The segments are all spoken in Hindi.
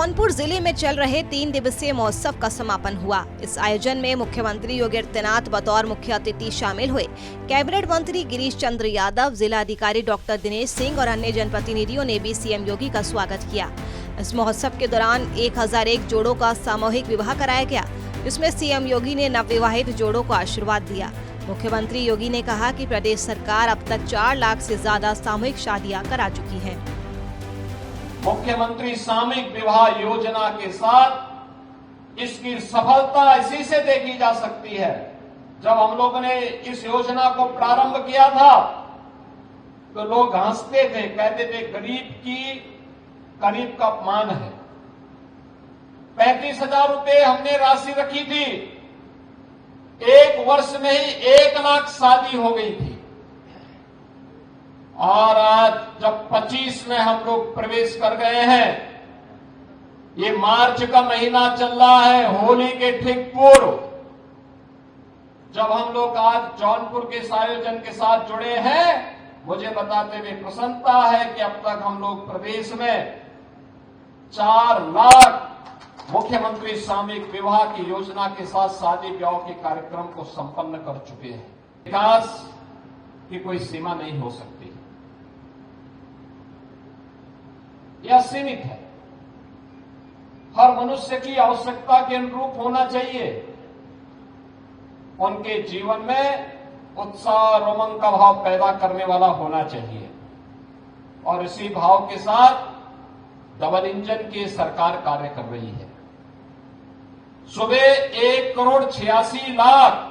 जौनपुर जिले में चल रहे 3 दिवसीय महोत्सव का समापन हुआ। इस आयोजन में मुख्यमंत्री योगी आदित्यनाथ बतौर मुख्य अतिथि शामिल हुए। कैबिनेट मंत्री गिरीश चंद्र यादव, जिला अधिकारी डॉक्टर दिनेश सिंह और अन्य जनप्रतिनिधियों ने भी सीएम योगी का स्वागत किया। इस महोत्सव के दौरान 1001 जोड़ों का सामूहिक विवाह कराया गया, जिसमें सीएम योगी ने नवविवाहित जोड़ों को आशीर्वाद दिया। मुख्यमंत्री योगी ने कहा कि प्रदेश सरकार अब तक 4 लाख से ज्यादा सामूहिक शादियां करा चुकी है। मुख्यमंत्री सामूहिक विवाह योजना के साथ इसकी सफलता इसी से देखी जा सकती है। जब हम लोगों ने इस योजना को प्रारंभ किया था तो लोग हंसते थे, कहते थे गरीब का अपमान है। 35,000 रुपए हमने राशि रखी थी, 1 वर्ष में ही 1 लाख शादी हो गई थी। और आज जब 25 में हम लोग प्रवेश कर गए हैं, ये मार्च का महीना चल रहा है, होली के ठीक पूर्व जब हम लोग आज जौनपुर के इस आयोजन के साथ जुड़े हैं, मुझे बताते हुए प्रसन्नता है कि अब तक हम लोग प्रदेश में 4 लाख मुख्यमंत्री सामूहिक विवाह की योजना के साथ शादी ब्याह के कार्यक्रम को संपन्न कर चुके हैं। विकास की कोई सीमा नहीं हो सकती, यह सीमित है। हर मनुष्य की आवश्यकता के अनुरूप होना चाहिए। उनके जीवन में उत्साह रोमांच का भाव पैदा करने वाला होना चाहिए और इसी भाव के साथ डबल इंजन की सरकार कार्य कर रही है। सुबह 1 करोड़ 86 लाख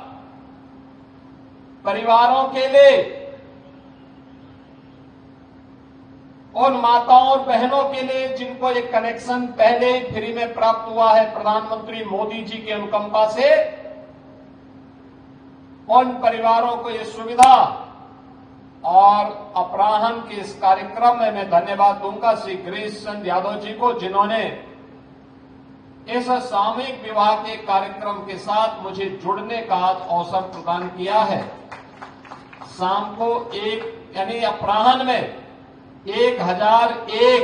परिवारों के लिए, उन माताओं और बहनों के लिए जिनको एक कनेक्शन पहले ही फ्री में प्राप्त हुआ है प्रधानमंत्री मोदी जी की अनुकंपा से, उन परिवारों को ये सुविधा। और अपराह्न के इस कार्यक्रम में मैं धन्यवाद दूंगा श्री गिरीश चंद्र यादव जी को, जिन्होंने इस सामूहिक विवाह के कार्यक्रम के साथ मुझे जुड़ने का अवसर प्रदान किया है। शाम को यानी अपराह्न में 1001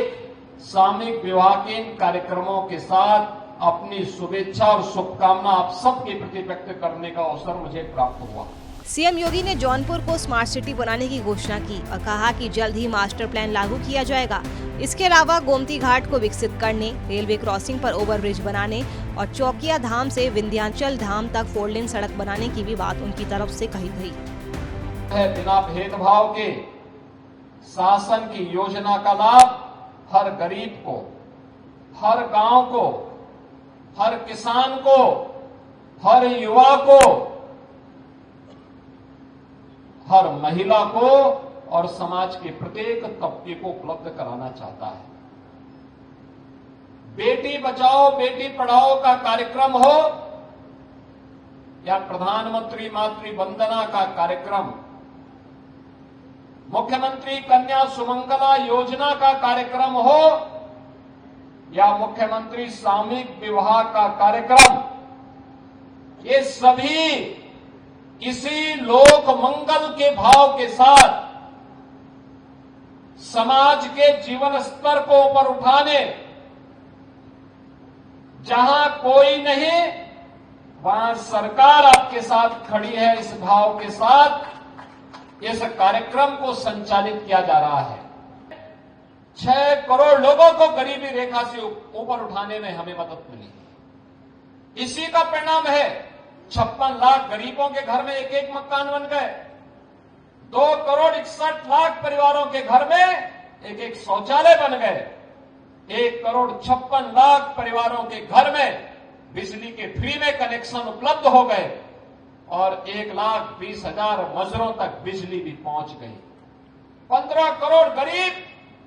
सामूहिक विवाह के इन कार्यक्रमों के साथ अपनी शुभेच्छा और शुभकामना आप सबके प्रति व्यक्त करने का अवसर मुझे प्राप्त हुआ। सीएम योगी ने जौनपुर को स्मार्ट सिटी बनाने की घोषणा की और कहा कि जल्द ही मास्टर प्लान लागू किया जाएगा। इसके अलावा गोमती घाट को विकसित करने, रेलवे क्रॉसिंग पर ओवरब्रिज बनाने और चौकिया धाम से विंध्याचल धाम तक 4 लेन सड़क बनाने की भी बात उनकी तरफ से कही गई। बिना भेदभाव के शासन की योजना का लाभ हर गरीब को, हर गांव को, हर किसान को, हर युवा को, हर महिला को और समाज के प्रत्येक तबके को उपलब्ध कराना चाहता है। बेटी बचाओ बेटी पढ़ाओ का कार्यक्रम हो या प्रधानमंत्री मातृ वंदना का कार्यक्रम, मुख्यमंत्री कन्या सुमंगला योजना का कार्यक्रम हो या मुख्यमंत्री सामूहिक विवाह का कार्यक्रम, ये सभी इसी लोक मंगल के भाव के साथ समाज के जीवन स्तर को ऊपर उठाने, जहां कोई नहीं वहां सरकार आपके साथ खड़ी है, इस भाव के साथ इस कार्यक्रम को संचालित किया जा रहा है। 6 करोड़ लोगों को गरीबी रेखा से ऊपर उठाने में हमें मदद मिली। इसी का परिणाम है 56 लाख गरीबों के घर में एक मकान बन गए, 2 करोड़ 61 लाख परिवारों के घर में एक शौचालय बन गए, 1 करोड़ 56 लाख परिवारों के घर में बिजली के फ्री में कनेक्शन उपलब्ध हो गए और 1,20,000 मजरों तक बिजली भी पहुंच गई। 15 करोड़ गरीब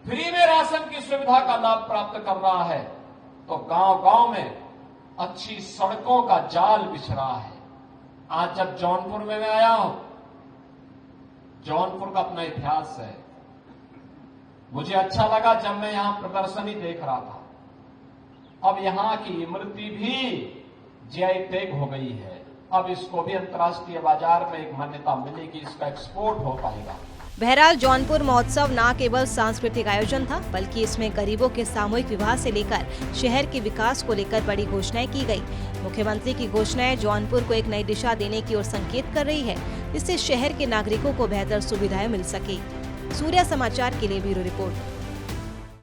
फ्री में राशन की सुविधा का लाभ प्राप्त कर रहा है। तो गांव-गांव में अच्छी सड़कों का जाल बिछ रहा है। आज जब जौनपुर में मैं आया हूं, जौनपुर का अपना इतिहास है। मुझे अच्छा लगा जब मैं यहां प्रदर्शनी देख रहा था। अब यहां की इमरती भी जीआई टैग हो गई है। अब इसको भी अंतर्राष्ट्रीय बाजार में एक मान्यता मिलेगी, इसका एक्सपोर्ट हो पाएगा। बहरहाल जौनपुर महोत्सव न केवल सांस्कृतिक आयोजन था, बल्कि इसमें गरीबों के सामूहिक विवाह से लेकर शहर के विकास को लेकर बड़ी घोषणाएं की गई। मुख्यमंत्री की घोषणाएं जौनपुर को एक नई दिशा देने की ओर संकेत कर रही है, जिससे शहर के नागरिकों को बेहतर सुविधाएं मिल सके। सूर्या समाचार के लिए ब्यूरो रिपोर्ट।